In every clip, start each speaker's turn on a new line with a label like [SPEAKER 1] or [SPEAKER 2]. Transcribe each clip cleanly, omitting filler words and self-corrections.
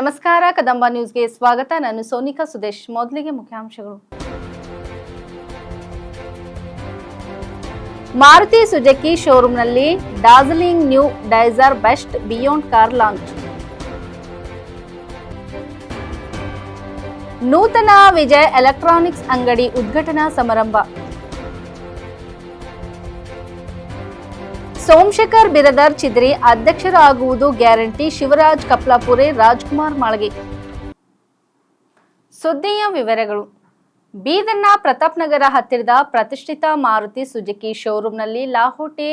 [SPEAKER 1] ನಮಸ್ಕಾರ, ಕದಂಬ ನ್ಯೂಸ್ಗೆ ಸ್ವಾಗತ. ನಾನು ಸೋನಿಕಾ ಸುದೇಶ್. ಮೊದಲಿಗೆ ಮುಖ್ಯಾಂಶಗಳು. ಮಾರುತಿ ಸುಜುಕಿ ಶೋರೂಮ್ನಲ್ಲಿ Darjeeling new Dzire best beyond car launch. ನೂತನ ವಿಜಯ್ ಎಲೆಕ್ಟ್ರಾನಿಕ್ಸ್ ಅಂಗಡಿ ಉದ್ಘಾಟನಾ ಸಮಾರಂಭ. ಸೋಮಶೇಖರ್ ಬಿರದರ್ ಚಿದ್ರಿ ಅಧ್ಯಕ್ಷರಾಗುವುದು ಗ್ಯಾರಂಟಿ, ಶಿವರಾಜ್ ಕಪ್ಲಾಪುರೆ, ರಾಜ್ಕುಮಾರ್ ಮಾಳಗೆ. ಸುದ್ದಿಯ ವಿವರಗಳು. ಬೀದರ್ನ ಪ್ರತಾಪ್ ನಗರ ಹತ್ತಿರದ ಪ್ರತಿಷ್ಠಿತ ಮಾರುತಿ ಸುಜುಕಿ ಶೋರೂಮ್ನಲ್ಲಿ ಲಾಹೋಟಿ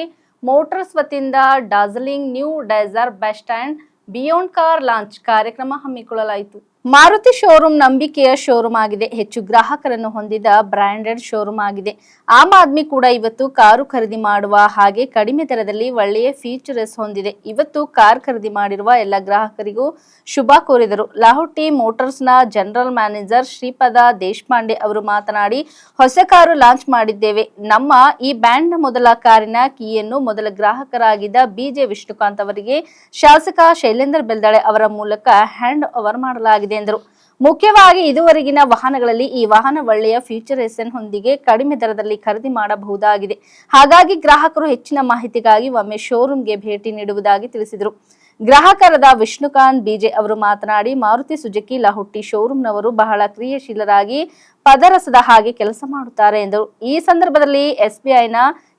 [SPEAKER 1] ಮೋಟಾರ್ಸ್ ವತಿಯಿಂದ Darjeeling new Dzire best and beyond car launch ಕಾರ್ಯಕ್ರಮ ಹಮ್ಮಿಕೊಳ್ಳಲಾಯಿತು. ಮಾರುತಿ ಶೋರೂಮ್ ನಂಬಿಕೆಯ ಶೋರೂಮ್ ಆಗಿದೆ. ಹೆಚ್ಚು ಗ್ರಾಹಕರನ್ನು ಹೊಂದಿದ ಬ್ರಾಂಡೆಡ್ ಶೋರೂಮ್ ಆಗಿದೆ. ಆಮ್ ಆದ್ಮಿ ಕೂಡ ಇವತ್ತು ಕಾರು ಖರೀದಿ ಮಾಡುವ ಹಾಗೆ ಕಡಿಮೆ ದರದಲ್ಲಿ ಒಳ್ಳೆಯ ಫೀಚರ್ಸ್ ಹೊಂದಿದೆ. ಇವತ್ತು ಕಾರ್ ಖರೀದಿ ಮಾಡಿರುವ ಎಲ್ಲ ಗ್ರಾಹಕರಿಗೂ ಶುಭ ಕೋರಿದರು. ಲಾಹೋಟಿ ಮೋಟಾರ್ಸ್ನ ಜನರಲ್ ಮ್ಯಾನೇಜರ್ ಶ್ರೀಪದ ದೇಶಪಾಂಡೆ ಅವರು ಮಾತನಾಡಿ, ಹೊಸ ಕಾರು ಲಾಂಚ್ ಮಾಡಿದ್ದೇವೆ. ನಮ್ಮ ಈ ಬ್ರ್ಯಾಂಡ್ನ ಮೊದಲ ಕಾರಿನ ಕೀಯನ್ನು ಮೊದಲ ಗ್ರಾಹಕರಾಗಿದ್ದ ಬಿಜೆ ವಿಷ್ಣುಕಾಂತ್ ಅವರಿಗೆ ಶಾಸಕ ಶೈಲೇಂದ್ರ ಬೆಲ್ದಾಳೆ ಅವರ ಮೂಲಕ ಹ್ಯಾಂಡ್ ಓವರ್ ಮಾಡಲಾಗಿದೆ ಎಂದರು. ಮುಖ್ಯವಾಗಿ ಇದುವರೆಗಿನ ವಾಹನಗಳಲ್ಲಿ ಈ ವಾಹನ ಒಳ್ಳೆಯ ಫೀಚರ್ಸ್ ಹೊಂದಿಗೆ ಕಡಿಮೆ ದರದಲ್ಲಿ ಖರೀದಿ ಮಾಡಬಹುದಾಗಿದೆ. ಹಾಗಾಗಿ ಗ್ರಾಹಕರು ಹೆಚ್ಚಿನ ಮಾಹಿತಿಗಾಗಿ ಒಮ್ಮೆ ಶೋರೂಮ್ಗೆ ಭೇಟಿ ನೀಡುವುದಾಗಿ ತಿಳಿಸಿದರು. ಗ್ರಾಹಕರಾದ ವಿಷ್ಣುಕಾಂತ್ ಬಿಜೆ ಅವರು ಮಾತನಾಡಿ, ಮಾರುತಿ ಸುಜುಕಿ ಲಾಹೋಟಿ ಶೋರೂಮ್ನವರು ಬಹಳ ಕ್ರಿಯಾಶೀಲರಾಗಿ ಪದರಸದ ಹಾಗೆ ಕೆಲಸ ಮಾಡುತ್ತಾರೆ ಎಂದರು. ಈ ಸಂದರ್ಭದಲ್ಲಿ ಎಸ್ಬಿಐನ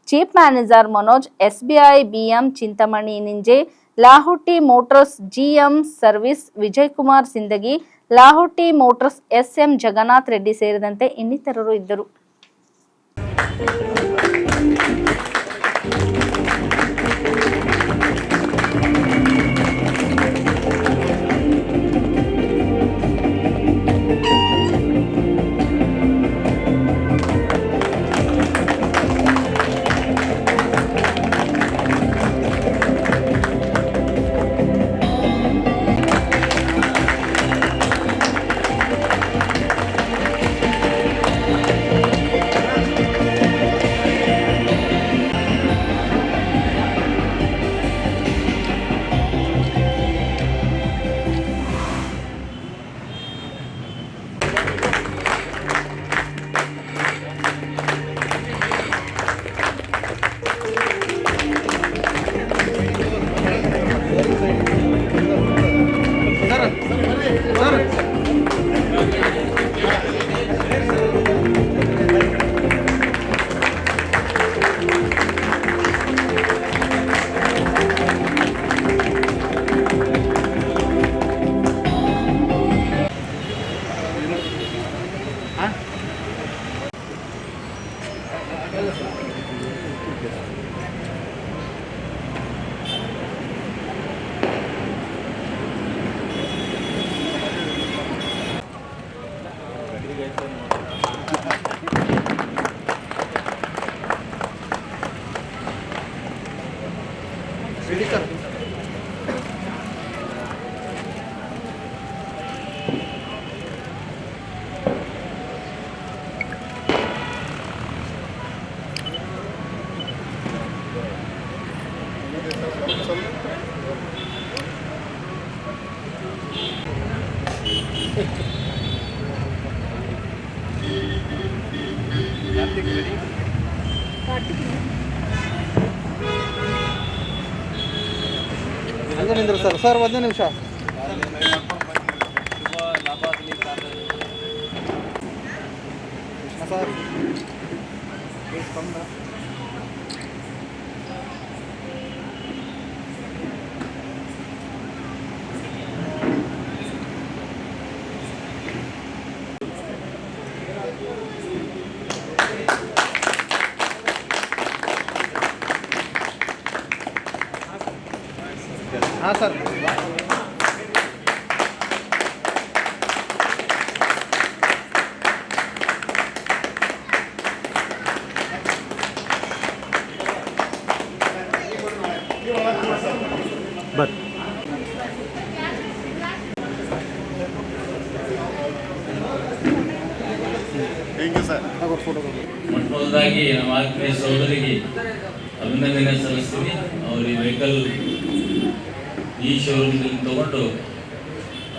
[SPEAKER 1] chief manager Manoj, SBI BM Chintamani Ninje, Lahoti Motors GM service Vijay Kumar Sindagi, Lahoti Motors SM Jagannath Reddy ಸೇರಿದಂತೆ ಇನ್ನಿತರರು ಇದ್ದರು.
[SPEAKER 2] ಸರ್ ಒಂದು ನಿಮಿಷ. ಸರ್ ಹಾಂ ಸರ್. ಬರ್
[SPEAKER 3] ಮೊದಲಾಗಿ ನಮ್ಮ ಆತ್ಮೀಯ ಸಹೋದರಿಗೆ ಅಭಿನಂದನೆ ಸಲ್ಲಿಸ್ತೀನಿ. ಅವರು ಈ ವೆಹಿಕಲ್ ಈ ಶೋರೂಮ್ನಲ್ಲಿ ತಗೊಂಡು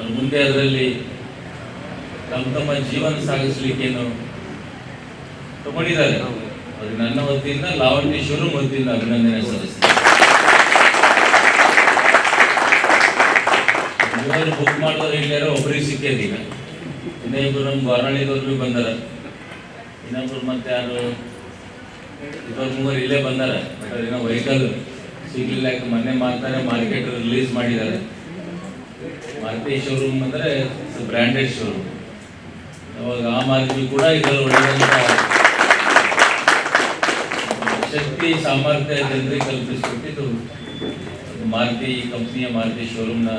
[SPEAKER 3] ಅವ್ರು ಮುಂದೆ ಅದರಲ್ಲಿ ತಮ್ಮ ಜೀವನ ಸಾಗಿಸ್ಲಿಕ್ಕೇನು ತಗೊಂಡಿದ್ದಾರೆ. ಅವ್ರಿಗೆ ನನ್ನ ವತಿಯಿಂದ ಲಾವಣ್ಯ ಶೋರೂಮ್ ವತಿಯಿಂದ ಅಭಿನಂದನೆ ಸಲ್ಲಿಸ್ತೀನಿ. ಇವರು ಬುಕ್ ಮಾಡಿದವ್ರು ಇಲ್ಲಾರೋ ಒಬ್ಬರಿಗೆ ಸಿಕ್ಕಿದೆ. ಈಗ ಇನ್ನೊಬ್ರು ನಮ್ಮ ಹೊರಳಿದವ್ರು ಬಂದಾರ, ಇನ್ನೊಬ್ರು ಮತ್ತೆ ಯಾರು ಇಬ್ಬರು ಮೂವರು ಇಲ್ಲೇ ಬಂದಾರ. ಬಟ್ ಅದೇನೋ ವೆಹಿಕಲ್ ಸಿಗ್ಲಿಲ್ಲ. ಮೊನ್ನೆ ಮಾತಾನೆ ಮಾರ್ಕೆಟ್ ರಿಲೀಸ್ ಮಾಡಿದ್ದಾರೆ. ಮಾರುತಿ ಶೋರೂಮ್ ಅಂದರೆ ಬ್ರ್ಯಾಂಡೆಡ್ ಶೋರೂಮ್. ಅವಾಗ ಆ ಮಾರುತಿ ಕೂಡ ಇದರಲ್ಲಿ ಒಳ್ಳೆಯದಂತ ಶಕ್ತಿ ಸಾಮರ್ಥ್ಯ ಜನರಿಗೆ ಕಲ್ಪಿಸಿಕೊಟ್ಟಿದ್ದು ಮಾರುತಿ ಕಂಪ್ನಿಯ ಮಾರುತಿ ಶೋರೂಮ್ನ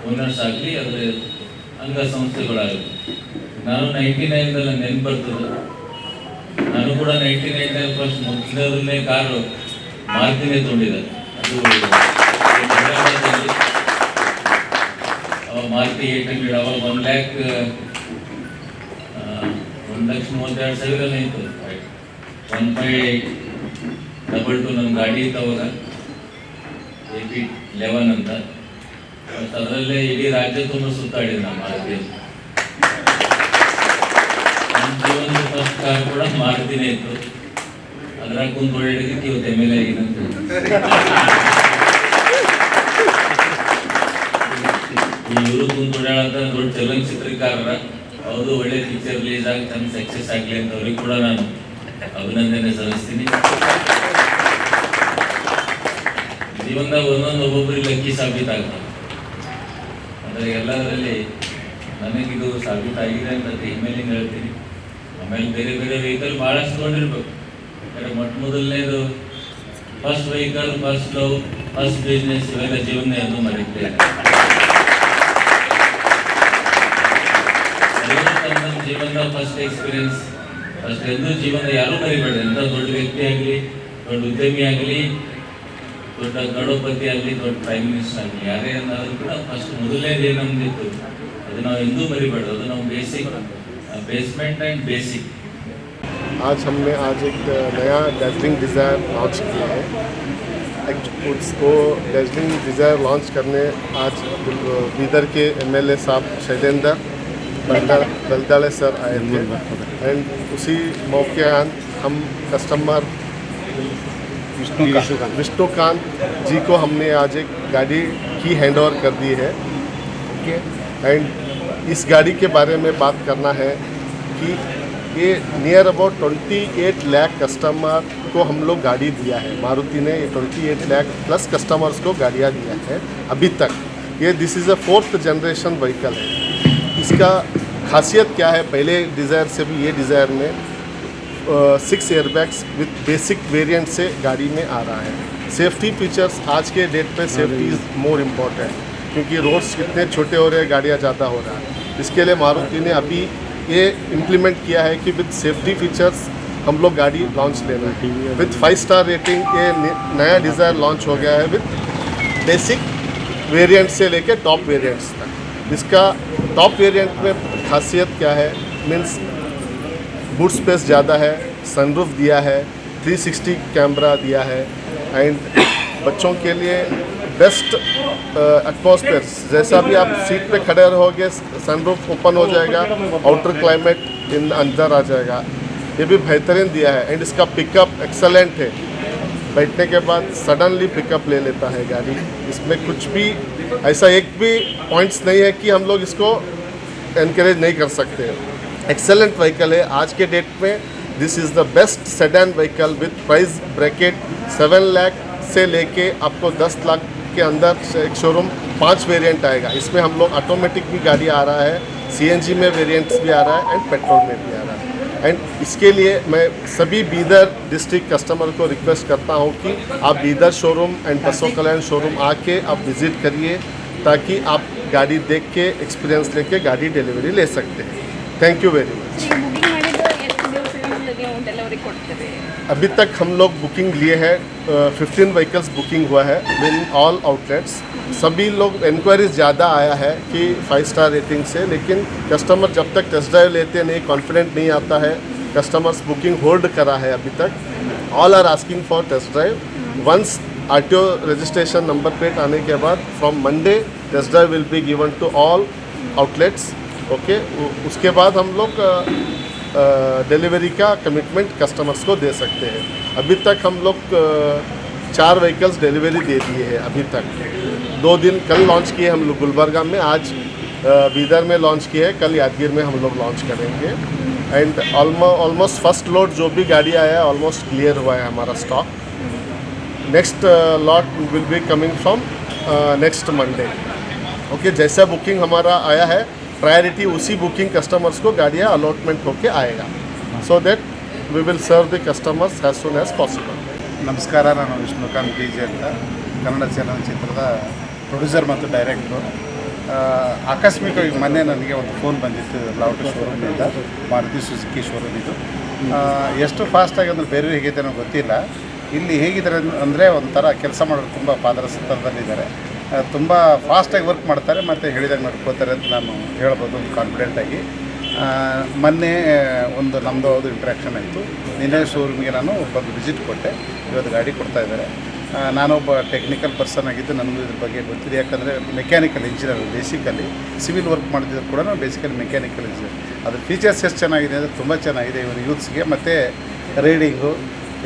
[SPEAKER 3] ಓನರ್ಸ್ ಆಗಲಿ, ಅದರ ಅಂಗಸಂಸ್ಥೆಗಳಾಗಲಿ. ನಾನು 99 ನೆನ್ಪು ಬರ್ತದೆ. ನಾನು ಕೂಡ 99 ಫಸ್ಟ್ ಮೊದಲನೇ ಕಾರು ಮಾರುತಿನೇ ತೊಗೊಂಡಿದ್ದೆ. ಅದು ಮಾರುತಿ 800. ಅವಾಗ 1,32,000 ಇತ್ತು. 1522 ನನ್ನ ಗಾಡಿ ಇತ್ತು ಅವಾಗ, AP11 ಅಂತ. ಮತ್ತು ಅದರಲ್ಲೇ ಇಡೀ ರಾಜ್ಯ ತುಂಬ ಸುತ್ತಾಡಿದೆ ನಾನು ಮಾರುತಿ. ನನ್ನ ಜೀವನದ ಫಸ್ಟ್ ಕಾರ್ ಕೂಡ ಮಾರುತಿನೇ ಇತ್ತು. ಅದ್ರಾಗ ಕುಂತು ಓಡಾಡಿದ್ದಕ್ಕೆ ಇವತ್ತು MLA ಆಗಿದಂತೆ. ಇವರು ಕುಂತು ಓಡಾಡಂತ ದೊಡ್ಡ ಚಲನಚಿತ್ರಕಾರರ, ಹೌದು, ಒಳ್ಳೆ ಪಿಕ್ಚರ್ ರಿಲೀಸ್ ಆಗಿ ಚೆಂದ ಸಕ್ಸಸ್ ಆಗಲಿ ಅಂತ ಅವ್ರಿಗೆ ಕೂಡ ನಾನು ಅಭಿನಂದನೆ ಸಲ್ಲಿಸ್ತೀನಿ. ಜೀವನದಾಗ ಒಬ್ಬೊಬ್ಬರಿಗೆ ಲಕ್ಕಿ ಸಾಬೀತಾಗ್ತದೆ. ಅಂದರೆ ಎಲ್ಲದರಲ್ಲಿ ನನಗಿದು ಸಾಬೀತಾಗಿದೆ ಅಂತ ಹಿಮ್ಮೇಲಿಂದ ಹೇಳ್ತೀನಿ. ಆಮೇಲೆ ಬೇರೆ ಬೇರೆ ವೆಹಿಕಲ್ ಭಾಳಷ್ಟು ತೊಗೊಂಡಿರ್ಬೇಕು. ಯಾಕಂದರೆ ಮೊದಲನೇದು first vehicle, first love, first business, ಇವೆಲ್ಲ ಜೀವನ ಎಂದು ಮರೀತೇನೆ. ಜೀವನದ ಫಸ್ಟ್ ಎಕ್ಸ್ಪೀರಿಯನ್ಸ್, ಫಸ್ಟ್ ಎಂದು ಜೀವನ ಯಾರೂ ಮರಿಬೇಡ. ಎಂಥ ದೊಡ್ಡ ವ್ಯಕ್ತಿ ಆಗಲಿ, ದೊಡ್ಡ ಉದ್ಯಮಿ ಆಗಲಿ, ದೊಡ್ಡ ಗಣಪತಿ ಆಗಲಿ, ದೊಡ್ಡ ಪ್ರೈಮ್ ಮಿನಿಸ್ಟರ್ ಆಗಲಿ, ಯಾರೇ ಅನ್ನೋದು ಕೂಡ ಫಸ್ಟ್ ಮೊದಲನೇದು ನಮ್ದಿತ್ತು ಅದು ನಾವು ಎಂದೂ ಮರಿಬೇಡ. ಅದು ನಾವು ಬೇಸಿಕ್, बेसमेंट एंड बेसिक।
[SPEAKER 4] आज हमने एक नया डैज़लिंग डिज़ायर लॉन्च किया है। उसको डैज़लिंग डिज़ायर लॉन्च करने आज बीदर के MLA साहब शैलेंद्र बलदाले सर आए थे। एंड उसी मौके हम कस्टमर विष्णुकांत जी को हमने आज एक गाड़ी की हैंड ओवर कर दी है। एंड इस गाड़ी के बारे में बात करना है कि ये नियर अबाउट 28 लाख कस्टमर को हम लोग गाड़ी दिया है। मारुति ने ये 28 लाख प्लस कस्टमर्स को गाड़ियाँ दिया है अभी तक। ये this is a 4th generation vehicle है। इसका खासियत क्या है, पहले डिज़ायर से भी ये डिज़ायर में 6 एयरबैग्स विद बेसिक वेरिएंट से गाड़ी में आ रहा है। सेफ्टी फीचर्स आज के डेट पे सेफ्टी इज़ मोर इम्पॉर्टेंट, क्योंकि रोड्स कितने छोटे हो रहे हैं, गाड़ियाँ ज़्यादा हो रहा है। इसके लिए मारुति ने अभी ये इम्प्लीमेंट किया है कि विद सेफ्टी फीचर्स हम लोग गाड़ी लॉन्च ले रहे हैं। विद 5 स्टार रेटिंग ये नया डिज़ायर लॉन्च हो गया है विद बेसिक वेरिएंट से लेके टॉप वेरिएंट्स तक। इसका टॉप वेरिएंट में खासियत क्या है, मीन्स बूट स्पेस ज़्यादा है, सनरूफ दिया है, 360 कैमरा दिया है। एंड बच्चों के लिए बेस्ट एटमॉस्फेयर, जैसा भी आप सीट पे खड़े रहोगे सनरूफ ओपन हो जाएगा, आउटर क्लाइमेट इन अंदर आ जाएगा। ये भी बेहतरीन दिया है। एंड इसका पिकअप एक्सेलेंट है, बैठने के बाद सडनली पिकअप ले लेता है गाड़ी। इसमें कुछ भी ऐसा एक भी पॉइंट्स नहीं है कि हम लोग इसको एनकरेज नहीं कर सकते। एक्सेलेंट व्हीकल है। आज के डेट में this is the best sedan vehicle with price bracket 7 lakh से लेके आपको 10 लाख के अंदर एक शोरूम 5 वेरिएंट आएगा। इसमें हम लोग ऑटोमेटिक भी गाड़ी आ रहा है, CNG में वेरिएंट्स भी आ रहा है एंड पेट्रोल में भी आ रहा है। एंड इसके लिए मैं सभी बीदर डिस्ट्रिक्ट कस्टमर को रिक्वेस्ट करता हूं कि आप बीदर शोरूम एंड बसों कल्याण शोरूम आके आप विज़िट करिए, ताकि आप गाड़ी देख के एक्सपीरियंस लेके गाड़ी डिलीवरी ले सकते हैं। Thank you very much. अभी तक हम लोग बुकिंग लिए हैं, 15 व्हीकल्स बुकिंग हुआ है इन ऑल आउटलेट्स। सभी लोग इंक्वायरीज ज़्यादा आया है कि 5 स्टार रेटिंग से, लेकिन कस्टमर जब तक टेस्ट ड्राइव लेते नहीं, कॉन्फिडेंट नहीं आता है, कस्टमर्स बुकिंग होल्ड करा है अभी तक। All are asking for test drive. Once RTO registration number plate आने के बाद from Monday test drive will be given to all outlets. Okay, उसके बाद हम लोग डिलीवरी का कमिटमेंट कस्टमर्स को दे सकते हैं. अभी तक हम लोग 4 व्हीकल्स डिलीवरी दे दिए हैं अभी तक. 2 दिन कल लॉन्च किए हम लोग गुलबर्गा में, आज बीदर में लॉन्च किए हैं, कल यादगीर में हम लोग लॉन्च करेंगे. एंड ऑलमोस्ट फर्स्ट लोड जो भी गाड़ी आया है ऑलमोस्ट क्लियर हुआ है हमारा stock. Next lot will be coming from next Monday. Okay, जैसा बुकिंग हमारा आया है प्रायोरिटी उसी बुकिंग कस्टमर्स को गाड़ियाँ अलॉटमेंट होके आएगा, so that we will serve the customers as soon as possible.
[SPEAKER 5] ನಮಸ್ಕಾರ, ನಾನು ವಿಷ್ಣುಕಾಂತ್ ಕೆ ಜಿ ಅಂತ, ಕನ್ನಡ ಚಲನಚಿತ್ರದ ಪ್ರೊಡ್ಯೂಸರ್ ಮತ್ತು ಡೈರೆಕ್ಟ್ರು. ಆಕಸ್ಮಿಕವಾಗಿ ಮೊನ್ನೆ ನನಗೆ ಒಂದು ಫೋನ್ ಬಂದಿತ್ತು ಲಾವಟೆ ಶೋರೂಮಿಂದ, ಮಾರುತಿ ಸುಜುಕಿ ಶೋರೂಮ್ ಇದು. ಎಷ್ಟು ಫಾಸ್ಟಾಗಿ ಅಂದರೆ ಬೇರೆ ಹೇಗಿದೆ ಅನ್ನೋ ಗೊತ್ತಿಲ್ಲ. ಇಲ್ಲಿ ಹೇಗಿದ್ದಾರೆ ಅಂದರೆ ಒಂಥರ ಕೆಲಸ ಮಾಡೋರು ತುಂಬ ಪಾದರಸದಲ್ಲಿದ್ದಾರೆ, ತುಂಬ ಫಾಸ್ಟಾಗಿ ವರ್ಕ್ ಮಾಡ್ತಾರೆ ಮತ್ತು ಹೇಳಿದಾಗ ನಡ್ಕೋತಾರೆ ಅಂತ ನಾನು ಹೇಳ್ಬೋದು ಒಂದು ಕಾನ್ಫಿಡೆಂಟಾಗಿ. ಮೊನ್ನೆ ಒಂದು ನಮ್ಮದು ಅದು ಇಂಟ್ರ್ಯಾಕ್ಷನ್ ಆಯಿತು. ನಿನ್ನೆ ಶೋರೂಮ್ಗೆ ನಾನು ಬಂದು ವಿಸಿಟ್ ಕೊಟ್ಟೆ, ಇವತ್ತು ಗಾಡಿ ಕೊಡ್ತಾ ಇದ್ದಾರೆ. ನಾನೊಬ್ಬ ಟೆಕ್ನಿಕಲ್ ಪರ್ಸನ್ ಆಗಿದ್ದು ನನಗೂ ಇದ್ರ ಬಗ್ಗೆ ಗೊತ್ತಿದೆ, ಯಾಕಂದರೆ mechanical engineer basically. Civil work ಮಾಡ್ತಿದ್ರು ಕೂಡ ನಾನು ಬೇಸಿಕಲಿ ಮೆಕ್ಯಾನಿಕಲ್ ಇಂಜಿನಿಯರ್. ಅದ್ರ ಫೀಚರ್ಸ್ ಎಷ್ಟು ಚೆನ್ನಾಗಿದೆ ಅಂದರೆ ತುಂಬ ಚೆನ್ನಾಗಿದೆ ಇವರು ಯೂತ್ಸ್ಗೆ, ಮತ್ತು ರೈಡಿಂಗು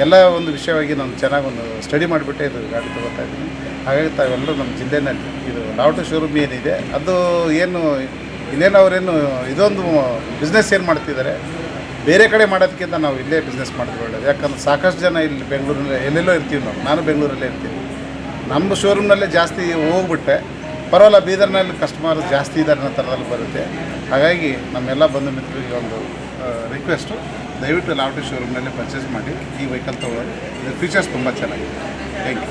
[SPEAKER 5] ಎಲ್ಲ ಒಂದು ವಿಷಯವಾಗಿ ನಾನು ಚೆನ್ನಾಗಿ ಒಂದು ಸ್ಟಡಿ ಮಾಡಿಬಿಟ್ಟೆ ಇದು ಗಾಡಿ ತೊಗೋತಾ ಇದ್ದೀನಿ. ಹಾಗಾಗಿ ತಾವೆಲ್ಲರೂ ನಮ್ಮ ಜಿಲ್ಲೆಯಲ್ಲಿ ಇದು ಲಾವಟೆ ಶೋರೂಮ್ ಏನಿದೆ ಅದು ಏನು ಇನ್ನೇನು ಅವರೇನು ಇದೊಂದು ಬಿಸ್ನೆಸ್ ಏನು ಮಾಡ್ತಿದ್ದಾರೆ, ಬೇರೆ ಕಡೆ ಮಾಡೋದಕ್ಕಿಂತ ನಾವು ಇಲ್ಲೇ ಬಿಸ್ನೆಸ್ ಮಾಡಿದ್ರೆ ಒಳ್ಳೆಯದು. ಯಾಕಂದ್ರೆ ಸಾಕಷ್ಟು ಜನ ಇಲ್ಲಿ ಬೆಂಗಳೂರಲ್ಲಿ ಎಲ್ಲೆಲ್ಲೋ ಇರ್ತೀವಿ ನಾನು ಬೆಂಗಳೂರಲ್ಲೇ ಇರ್ತೀನಿ. ನಮ್ಮ ಶೋರೂಮ್ನಲ್ಲೇ ಜಾಸ್ತಿ ಹೋಗ್ಬಿಟ್ಟೆ, ಪರವಾಗಿಲ್ಲ ಬೀದರ್ನಲ್ಲಿ ಕಸ್ಟಮರ್ ಜಾಸ್ತಿ ಇದ್ದಾರೆ ಅನ್ನೋ ಥರದಲ್ಲಿ ಬರುತ್ತೆ. ಹಾಗಾಗಿ ನಮ್ಮೆಲ್ಲ ಬಂಧು ಮಿತ್ರರಿಗೆ ಒಂದು ರಿಕ್ವೆಸ್ಟು, ದಯವಿಟ್ಟು ಲಾವಟೆ ಶೋರೂಮ್ನಲ್ಲಿ ಪರ್ಚೇಸ್ ಮಾಡಿ ಈ ವೆಹಿಕಲ್ ತೊಗೊಳ್ಳೋದು. ಇದರ ಫೀಚರ್ಸ್ ತುಂಬ ಚೆನ್ನಾಗಿದೆ. Thank you.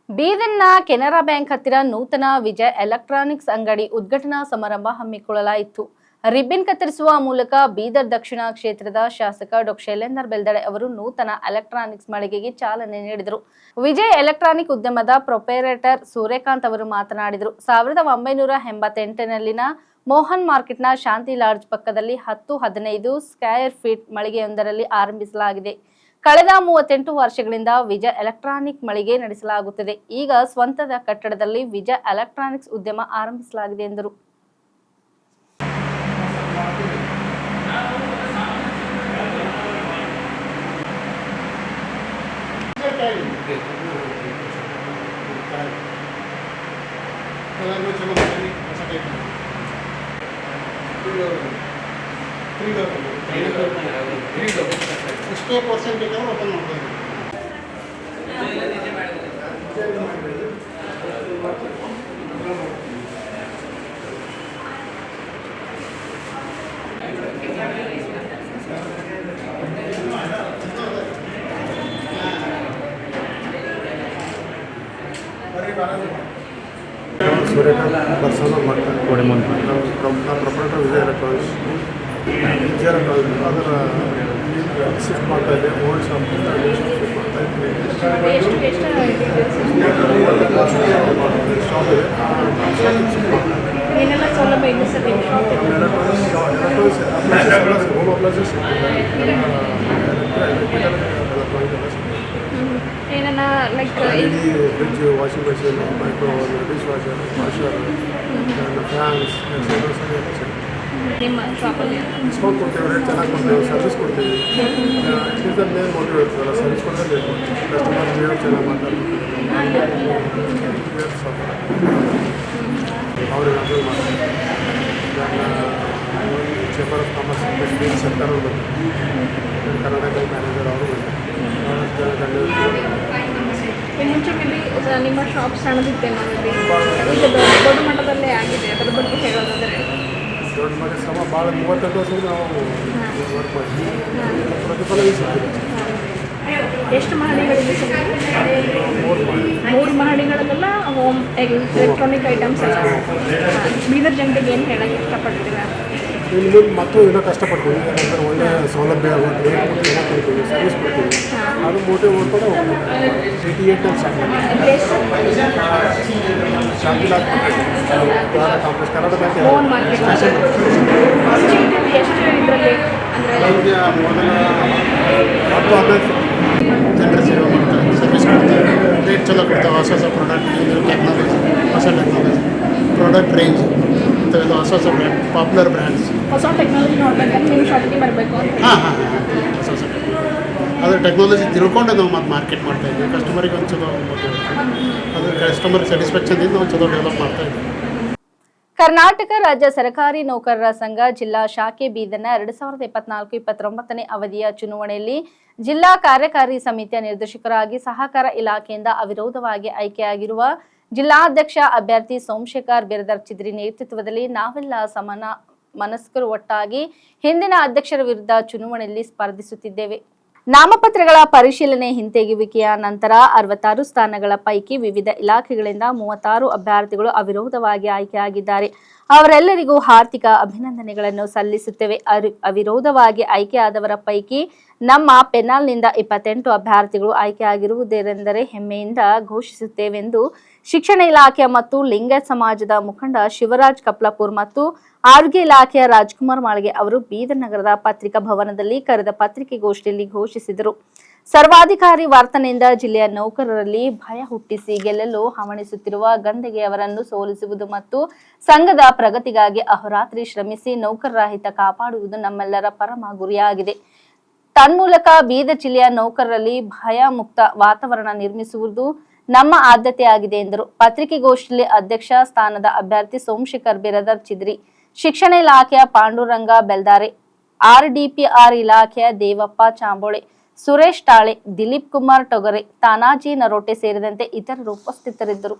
[SPEAKER 1] ಬೀದರ್ನ ಕೆನರಾ ಬ್ಯಾಂಕ್ ಹತ್ತಿರ ನೂತನ ವಿಜಯ್ ಎಲೆಕ್ಟ್ರಾನಿಕ್ಸ್ ಅಂಗಡಿ ಉದ್ಘಾಟನಾ ಸಮಾರಂಭ ಹಮ್ಮಿಕೊಳ್ಳಲಾಯಿತು. ರಿಬ್ಬನ್ ಕತ್ತರಿಸುವ ಮೂಲಕ ಬೀದರ್ ದಕ್ಷಿಣ ಕ್ಷೇತ್ರದ ಶಾಸಕ ಡಾ ಶೈಲೇಂದರ್ ಬೆಲ್ದಡೆ ಅವರು ನೂತನ ಎಲೆಕ್ಟ್ರಾನಿಕ್ಸ್ ಮಳಿಗೆಗೆ ಚಾಲನೆ ನೀಡಿದರು. ವಿಜಯ್ ಎಲೆಕ್ಟ್ರಾನಿಕ್ ಉದ್ಯಮದ ಪ್ರೊಪರೇಟರ್ ಸೂರ್ಯಕಾಂತ್ ಅವರು ಮಾತನಾಡಿದರು. 1988ನಲ್ಲಿನ ಮೋಹನ್ ಮಾರ್ಕೆಟ್ನ ಶಾಂತಿ ಲಾಡ್ಜ್ ಪಕ್ಕದಲ್ಲಿ 10-15 ಸ್ಕ್ವೇರ್ ಫೀಟ್ ಮಳಿಗೆಯೊಂದರಲ್ಲಿ ಆರಂಭಿಸಲಾಗಿದೆ. ಕಳೆದ 38 ವರ್ಷಗಳಿಂದ ವಿಜಯ್ ಎಲೆಕ್ಟ್ರಾನಿಕ್ ಮಳಿಗೆ ನಡೆಸಲಾಗುತ್ತದೆ. ಈಗ ಸ್ವಂತದ ಕಟ್ಟಡದಲ್ಲಿ ವಿಜಯ್ ಎಲೆಕ್ಟ್ರಾನಿಕ್ಸ್ ಉದ್ಯಮ ಆರಂಭಿಸಲಾಗಿದೆ ಎಂದರು.
[SPEAKER 2] ಎಷ್ಟೋ ಪರ್ಸೆಂಟ್ ಬೇಕಾದ್ರೆ ಓಪನ್ ಮಾಡ್ಬೋದು.
[SPEAKER 6] ಸೂರ್ಯಕಾಂತ್ ಪರ್ಸನಲ್ ಮಾಡ್ತಾರೆ ನಮ್ಮ ಪ್ರೊಪರೇಟರ್ ವಿಜಯ್ ಎಲೆಕ್ಟ್ರಾನಿಕ್ಸ್ ಅದರ ಶಿಫ್ಟ್ ಮಾಡ್ತಾ ಇದೆ. ಓಲ್ಡ್ ಶಾಪ್ ಶಿಫ್ಟ್ ಮಾಡ್ತಾ ಇದ್ವಿ. ಶಾಪ್ ಇದೆ,
[SPEAKER 7] ಏನೆಲ್ಲ ಸೌಲಭ್ಯ ಇದೆ ಸರ್ ನಿಮ್ಮ ಶಾಪ್?
[SPEAKER 6] ಹೋಮ್ ಅಪ್ಲೈನ್ಸಸ್
[SPEAKER 7] ಏನನ್ನ like
[SPEAKER 6] fridge, washing machine, micro dish washer, fans,
[SPEAKER 7] ನಿಮ್ಮ ಶಾಪಲ್ಲಿ
[SPEAKER 6] ಡಿಸ್ಕೌಂಟ್ ಕೊಡ್ತೇವೆ, ರೇಟ್ ಚೆನ್ನಾಗಿ ಕೊಡ್ತೇವೆ, ಸರ್ವಿಸ್ ಕೊಡ್ತೀವಿ. ಇಟ್ ಮೇನ್ ಮೋಟಿವ್ ಇರ್ತದಲ್ಲ, ಸರ್ವಿಸ್ ಕೊಡೋದೇ ಕಸ್ಟಮರ್ ಹೇಳೋ ಚೆನ್ನಾಗಿ ಮಾತಾಡ್ತೀವಿ. ಅವ್ರಿಗೆ ಅದು ಮಾಡ್ತೀವಿ. ಚೇಂಬರ್ ಆಫ್ ಕಾಮರ್ಸ್ ಸರ್ಕಾರ ಬಂದು ಕರ್ನಾಟಕ ಮ್ಯಾನೇಜರ್ ಅವರು ಬಂದು
[SPEAKER 7] ಮುಂಚೆ ಮೇಬಿ ನಿಮ್ಮ ಶಾಪ್ ಸಣ್ಣದಿತ್ತೇನೋ ಮೇಬಿ ಈಗ ದೊಡ್ಡ ಮಟ್ಟದಲ್ಲೇ ಆಗಿದೆ, ಅದರ ಬಗ್ಗೆ ಹೇಳೋದಾದರೆ?
[SPEAKER 6] ದೊಡ್ಡ ಮಟ್ಟ ಶ್ರಮ ಭಾಳ 32 ವರ್ಷದಿಂದ ನಾವು ವರ್ಕ್ ಮಾಡ್ತೀವಿ. ಪ್ರತಿಫಲ ಸಿಗ್ತೀವಿ.
[SPEAKER 7] ಎಷ್ಟು ಮಹಡಿಗಳಿದೆ ಸರ್? 3 ಮಹಡಿಗಳಲ್ಲೆಲ್ಲ ಹೋಮ್ ಎಲೆಕ್ಟ್ರಾನಿಕ್ ಐಟಮ್ಸ್ ಎಲ್ಲ. ಬೀದರ್ ಜನತೆಗೆ ಏನು ಹೇಳಕ್ಕೆ ಇಷ್ಟಪಡ್ತೀರಾ?
[SPEAKER 6] ಇನ್ನು ಮುಂದೆ ಮತ್ತು ಇನ್ನೂ ಕಷ್ಟಪಡ್ತೀವಿ. ಯಾಕಂದರೆ ಒಳ್ಳೆಯ ಸೌಲಭ್ಯ ರೇಟ್ ಚೆನ್ನಾಗಿ ಕೊಡ್ತೀವಿ, ಸರ್ವಿಸ್ ಕೊಡ್ತೀವಿ. ಅದು ಮೋಟಿವ್ ಓದ್ಕೊಂಡು ಹೋಗ್ತೀವಿ. 88 Shanti lodge complex Kannada bank
[SPEAKER 7] Mohan market ಎಷ್ಟು ಇದರಲ್ಲಿ ಅಂದರೆ
[SPEAKER 6] ನಮಗೆ ಮೊದಲ 10-15
[SPEAKER 2] ಜನರ ಸೇವೆ ಮಾಡ್ತಾರೆ, ಸರ್ವಿಸ್ ಕೊಡ್ತಾರೆ, ರೇಟ್ ಚಲೋ ಕೊಡ್ತಾರೆ. ಹೊಸ ಹೊಸ ಪ್ರಾಡಕ್ಟ್, ಟೆಕ್ನಾಲಜಿ, ಹೊಸ ಟೆಕ್ನಾಲಜಿ, ಪ್ರಾಡಕ್ಟ್ ರೇಂಜ್ ಇಂಥವೆಲ್ಲ ಹೊಸ ಹೊಸ ಬ್ರ್ಯಾಂಡ್, ಪಾಪ್ಯುಲರ್ ಬ್ರ್ಯಾಂಡ್ಸ್.
[SPEAKER 7] ಹೊಸ ಟೆಕ್ನಾಲಜಿ ನೋಡ್ಬೇಕಂದ್ರೆ ನಿಮ್ಮ ಶಾಪಿಗೆ ಬರಬೇಕು ಅಂತ.
[SPEAKER 2] ಹಾಂ ಹಾಂ ಹೊಸ ಹೊಸ ಅದ್ರ ಟೆಕ್ನಾಲಜಿ ತಿಳ್ಕೊಂಡೆ ನಾವು ಮತ್ತೆ ಮಾರ್ಕೆಟ್ ಮಾಡ್ತಾ ಇದ್ದೀವಿ. ಕಸ್ಟಮರಿಗೆ ಒಂದು ಚಲೋ ಅದ್ರ ಕಸ್ಟಮರ್ ಸ್ಯಾಟಿಸ್ಫ್ಯಾಕ್ಷನ್ದಿಂದ ನಾವು ಚಲೋ ಡೆವಲಪ್ ಮಾಡ್ತಾ ಇದ್ದೀವಿ.
[SPEAKER 1] ಕರ್ನಾಟಕ ರಾಜ್ಯ ಸರ್ಕಾರಿ ನೌಕರರ ಸಂಘ ಜಿಲ್ಲಾ ಶಾಖೆ ಬೀದರ್ನ 2024-29 ಅವಧಿಯ ಚುನಾವಣೆಯಲ್ಲಿ ಜಿಲ್ಲಾ ಕಾರ್ಯಕಾರಿ ಸಮಿತಿಯ ನಿರ್ದೇಶಕರಾಗಿ ಸಹಕಾರ ಇಲಾಖೆಯಿಂದ ಅವಿರೋಧವಾಗಿ ಆಯ್ಕೆಯಾಗಿರುವ ಜಿಲ್ಲಾಧ್ಯಕ್ಷ ಅಭ್ಯರ್ಥಿ ಸೋಮಶೇಖರ್ ಬಿರಾದಾರ್ ಚಿದ್ರಿ ನೇತೃತ್ವದಲ್ಲಿ ನಾವೆಲ್ಲ ಸಮಾನ ಮನಸ್ಕರು ಒಟ್ಟಾಗಿ ಹಿಂದಿನ ಅಧ್ಯಕ್ಷರ ವಿರುದ್ಧ ಚುನಾವಣೆಯಲ್ಲಿ ಸ್ಪರ್ಧಿಸುತ್ತಿದ್ದೇವೆ. ನಾಮಪತ್ರಗಳ ಪರಿಶೀಲನೆ ಹಿಂತೆಗೆಯುವಿಕೆಯ ನಂತರ 66 ಸ್ಥಾನಗಳ ಪೈಕಿ ವಿವಿಧ ಇಲಾಖೆಗಳಿಂದ 36 ಅಭ್ಯರ್ಥಿಗಳು ಅವಿರೋಧವಾಗಿ ಆಯ್ಕೆಯಾಗಿದ್ದಾರೆ. ಅವರೆಲ್ಲರಿಗೂ ಹಾರ್ದಿಕ ಅಭಿನಂದನೆಗಳನ್ನು ಸಲ್ಲಿಸುತ್ತೇವೆ. ಅವಿರೋಧವಾಗಿ ಆಯ್ಕೆಯಾದವರ ಪೈಕಿ ನಮ್ಮ ಪೆನಾಲ್ನಿಂದ 28 ಅಭ್ಯರ್ಥಿಗಳು ಆಯ್ಕೆಯಾಗಿರುವುದೆಂದರೆ ಹೆಮ್ಮೆಯಿಂದ ಘೋಷಿಸುತ್ತೇವೆಂದು ಶಿಕ್ಷಣ ಇಲಾಖೆ ಮತ್ತು ಲಿಂಗಾಯತ್ ಸಮಾಜದ ಮುಖಂಡ ಶಿವರಾಜ್ ಕಪ್ಲಾಪುರ್ ಮತ್ತು ಆರೋಗ್ಯ ಇಲಾಖೆಯ ರಾಜ್ಕುಮಾರ್ ಮಾಳ್ಗೆ ಅವರು ಬೀದರ್ ನಗರದ ಪತ್ರಿಕಾ ಭವನದಲ್ಲಿ ಕರೆದ ಪತ್ರಿಕೆಗೋಷ್ಠಿಯಲ್ಲಿ ಘೋಷಿಸಿದರು. ಸರ್ವಾಧಿಕಾರಿ ವರ್ತನೆಯಿಂದ ಜಿಲ್ಲೆಯ ನೌಕರರಲ್ಲಿ ಭಯ ಹುಟ್ಟಿಸಿ ಗೆಲ್ಲಲು ಹವಣಿಸುತ್ತಿರುವ ಗಂದಗೆ ಅವರನ್ನು ಸೋಲಿಸುವುದು ಮತ್ತು ಸಂಘದ ಪ್ರಗತಿಗಾಗಿ ಅಹೋರಾತ್ರಿ ಶ್ರಮಿಸಿ ನೌಕರರ ಹಿತ ಕಾಪಾಡುವುದು ನಮ್ಮೆಲ್ಲರ ಪರಮ ಗುರಿಯಾಗಿದೆ. ತನ್ಮೂಲಕ ಬೀದರ್ ಜಿಲ್ಲೆಯ ನೌಕರರಲ್ಲಿ ಭಯ ಮುಕ್ತ ವಾತಾವರಣ ನಿರ್ಮಿಸುವುದು ನಮ್ಮ ಆದ್ಯತೆಯಾಗಿದೆ ಎಂದರು. ಪತ್ರಿಕೆಗೋಷ್ಠಿಯಲ್ಲಿ ಅಧ್ಯಕ್ಷ ಸ್ಥಾನದ ಅಭ್ಯರ್ಥಿ ಸೋಮಶೇಖರ್ ಬಿರಾದಾರ್ ಚಿದ್ರಿ, ಶಿಕ್ಷಣ ಇಲಾಖೆಯ ಪಾಂಡುರಂಗ ಬೆಲ್ದಾರೆ, ಆರ್ಡಿಪಿಆರ್ ಇಲಾಖೆಯ ದೇವಪ್ಪ ಚಾಂಬೋಳೆ, ಸುರೇಶ್ ಟಾಳೆ, ದಿಲೀಪ್ ಕುಮಾರ್ ಟೊಗರೆ, ತಾನಾಜಿ ನರೋಟೆ ಸೇರಿದಂತೆ ಇತರರು ಉಪಸ್ಥಿತರಿದ್ದರು.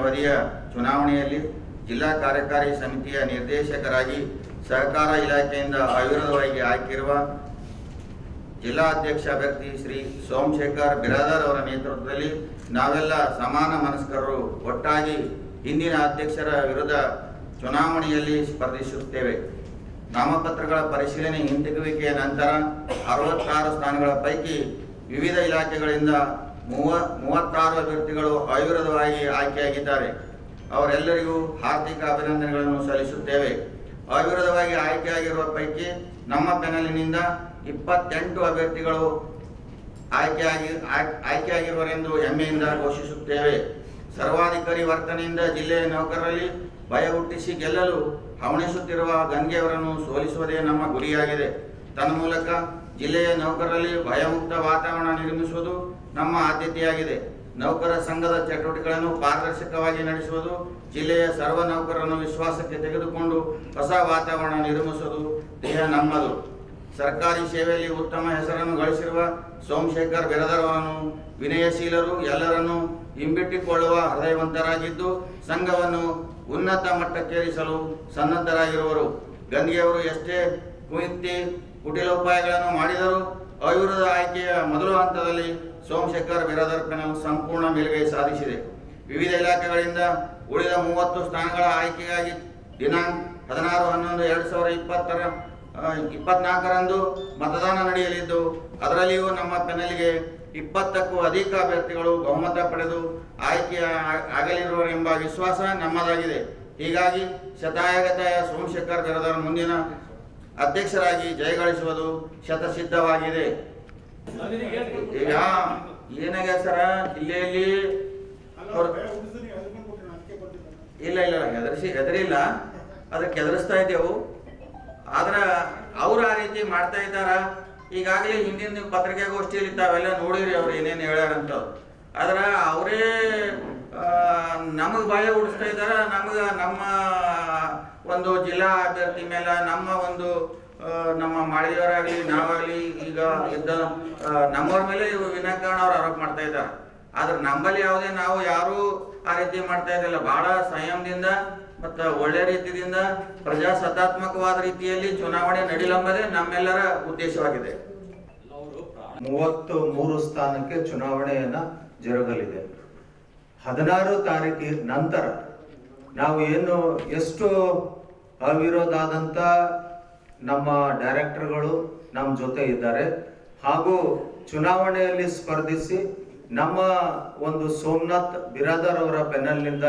[SPEAKER 8] ಅವಧಿಯ ಚುನಾವಣೆಯಲ್ಲಿ ಜಿಲ್ಲಾ ಕಾರ್ಯಕಾರಿ ಸಮಿತಿಯ ನಿರ್ದೇಶಕರಾಗಿ ಸಹಕಾರ ಇಲಾಖೆಯಿಂದ ಅವಿರೋಧವಾಗಿ ಆಯ್ಕೆಯಿರುವ ಜಿಲ್ಲಾಧ್ಯಕ್ಷ ಅಭ್ಯರ್ಥಿ ಶ್ರೀ ಸೋಮಶೇಖರ್ ಬಿರಾದಾರ್ ಅವರ ನೇತೃತ್ವದಲ್ಲಿ ನಾವೆಲ್ಲ ಸಮಾನ ಮನಸ್ಕರು ಒಟ್ಟಾಗಿ ಹಿಂದಿನ ಅಧ್ಯಕ್ಷರ ವಿರುದ್ಧ ಚುನಾವಣೆಯಲ್ಲಿ ಸ್ಪರ್ಧಿಸುತ್ತೇವೆ. ನಾಮಪತ್ರಗಳ ಪರಿಶೀಲನೆ ಹಿಂತೆಗೆಯುವಿಕೆಯ ನಂತರ 66 ಸ್ಥಾನಗಳ ಪೈಕಿ ವಿವಿಧ ಇಲಾಖೆಗಳಿಂದ 36 ಅಭ್ಯರ್ಥಿಗಳು ಅವಿರೋಧವಾಗಿ ಆಯ್ಕೆಯಾಗಿದ್ದಾರೆ. ಅವರೆಲ್ಲರಿಗೂ ಹಾರ್ದಿಕ ಅಭಿನಂದನೆಗಳನ್ನು ಸಲ್ಲಿಸುತ್ತೇವೆ. ಅವಿರೋಧವಾಗಿ ಆಯ್ಕೆಯಾಗಿರುವ ಪೈಕಿ ನಮ್ಮ ಪೆನಲಿನಿಂದ 28 ಅಭ್ಯರ್ಥಿಗಳು ಆಯ್ಕೆಯಾಗಿರುವರೆಂದು ಹೆಮ್ಮೆಯಿಂದ ಘೋಷಿಸುತ್ತೇವೆ. ಸರ್ವಾಧಿಕಾರಿ ವರ್ತನೆಯಿಂದ ಜಿಲ್ಲೆಯ ನೌಕರರಲ್ಲಿ ಭಯ ಹುಟ್ಟಿಸಿ ಗೆಲ್ಲಲು ಹವಣಿಸುತ್ತಿರುವ ಗಂಗೆಯವರನ್ನು ಸೋಲಿಸುವುದೇ ನಮ್ಮ ಗುರಿಯಾಗಿದೆ. ತನ್ಮೂಲಕ ಜಿಲ್ಲೆಯ ನೌಕರರಲ್ಲಿ ಭಯಮುಕ್ತ ವಾತಾವರಣ ನಿರ್ಮಿಸುವುದು ನಮ್ಮ ಆದ್ಯತೆಯಾಗಿದೆ. ನೌಕರ ಸಂಘದ ಚಟುವಟಿಕೆಗಳನ್ನು ಪಾರದರ್ಶಕವಾಗಿ ನಡೆಸುವುದು, ಜಿಲ್ಲೆಯ ಸರ್ವ ನೌಕರರನ್ನು ವಿಶ್ವಾಸಕ್ಕೆ ತೆಗೆದುಕೊಂಡು ಹೊಸ ವಾತಾವರಣ ನಿರ್ಮಿಸುವುದು ಧ್ಯೇಯ ನಮ್ಮದು. ಸರ್ಕಾರಿ ಸೇವೆಯಲ್ಲಿ ಉತ್ತಮ ಹೆಸರನ್ನು ಗಳಿಸಿರುವ ಸೋಮಶೇಖರ್ ಬಿರಾದಾರ್ ಅವರನ್ನು ವಿನಯಶೀಲರು, ಎಲ್ಲರನ್ನೂ ಹಿಂಬಿಟ್ಟಿಕೊಳ್ಳುವ ಹೃದಯವಂತರಾಗಿದ್ದು ಸಂಘವನ್ನು ಉನ್ನತ ಮಟ್ಟಕ್ಕೇರಿಸಲು ಸನ್ನದ್ಧರಾಗಿರುವರು. ಗಂಗೆಯವರು ಎಷ್ಟೇ ಕುಟಿಲೋಪಾಯಗಳನ್ನು ಮಾಡಿದರೂ ಅವಿರೋಧ ಆಯ್ಕೆಯ ಮೊದಲ ಹಂತದಲ್ಲಿ ಸೋಮಶೇಖರ್ ಬಿರಾದಾರ್ ಪೆನಲ್ ಸಂಪೂರ್ಣ ಮೇಲುಗೈ ಸಾಧಿಸಿದೆ. ವಿವಿಧ ಇಲಾಖೆಗಳಿಂದ ಉಳಿದ 30 ಸ್ಥಾನಗಳ ಆಯ್ಕೆಗಾಗಿ ದಿನಾಂಕ 16/11/2024ರಂದು ಮತದಾನ ನಡೆಯಲಿದ್ದು, ಅದರಲ್ಲಿಯೂ ನಮ್ಮ ಪೆನಲ್ಗೆ 20ಕ್ಕೂ ಅಧಿಕ ಅಭ್ಯರ್ಥಿಗಳು ಬಹುಮತ ಪಡೆದು ಆಯ್ಕೆ ಆಗಲಿರುವರೆಂಬ ವಿಶ್ವಾಸ ನಮ್ಮದಾಗಿದೆ. ಹೀಗಾಗಿ ಶತಾಯಗತಾಯ ಸೋಮಶೇಖರ್ ಬಿರಾದಾರ್ ಮುಂದಿನ ಅಧ್ಯಕ್ಷರಾಗಿ ಜಯಗಳಿಸುವುದು ಶತಸಿದ್ಧವಾಗಿದೆ. ಈಗ ಏನಾಗ್ಯ ಸರ, ಜಿಲ್ಲೆಯಲ್ಲಿ ಇಲ್ಲ ಹೆದರಿಲ್ಲ, ಅದಕ್ಕೆ ಎದುರಿಸ್ತಾ ಇದ್ದೆವು. ಆದ್ರೆ ಅವ್ರು ಆ ರೀತಿ ಮಾಡ್ತಾ ಇದ್ದಾರ. ಈಗಾಗಲೇ ಹಿಂದಿನ ನೀವು ಪತ್ರಿಕಾಗೋಷ್ಠಿಯಲ್ಲಿ ತಾವೆಲ್ಲ ನೋಡಿರಿ ಅವ್ರು ಏನೇನು ಹೇಳ್ಯಾರಂತ. ಆದ್ರೆ ಅವರೇ ನಮಗೆ ಭಯ ಹುಟ್ಟಿಸ್ತಾ ಇದ್ದಾರೆ. ನಮ್ಮ ಒಂದು ಜಿಲ್ಲಾ ಅಭ್ಯರ್ಥಿ ಮೇಲೆ ನಮ್ಮ ಮಾಡಿದವರಾಗಲಿ ನಾವಾಗಲಿ ಈಗ ಇದ್ದ ನಮ್ಮವ್ರ ಮೇಲೆ ವಿನಾಕಾರಣ ಅವ್ರು ಆರೋಪ ಮಾಡ್ತಾ ಇದ್ದಾರೆ. ಆದ್ರೆ ನಮ್ಮಲ್ಲಿ ನಾವು ಯಾರು ಆ ರೀತಿ ಮಾಡ್ತಾ ಇದ್ದಿಲ್ಲ. ಬಹಳ ಸಂಯಮದಿಂದ ಮತ್ತು ಒಳ್ಳೆ ರೀತಿಯಿಂದ ಪ್ರಜಾಸತ್ತಾತ್ಮಕವಾದ ರೀತಿಯಲ್ಲಿ ಚುನಾವಣೆ ನಡೀಲೆಂಬುದೇ ನಮ್ಮೆಲ್ಲರ ಉದ್ದೇಶವಾಗಿದೆ.
[SPEAKER 9] 33 ಸ್ಥಾನಕ್ಕೆ ಚುನಾವಣೆಯನ್ನ ಜರುಗಲಿದೆ. 16 ತಾರೀಕಿನ ನಂತರ ನಾವು ಎಷ್ಟು ಅವಿರೋಧ ಆದಂತ ನಮ್ಮ ಡೈರೆಕ್ಟರ್ಗಳು ನಮ್ಮ ಜೊತೆ ಇದ್ದಾರೆ. ಹಾಗೂ ಚುನಾವಣೆಯಲ್ಲಿ ಸ್ಪರ್ಧಿಸಿ ನಮ್ಮ ಒಂದು ಸೋಮನಾಥ್ ಬಿರಾದಾರ್ ಅವರ ಪೆನಲ್ನಿಂದ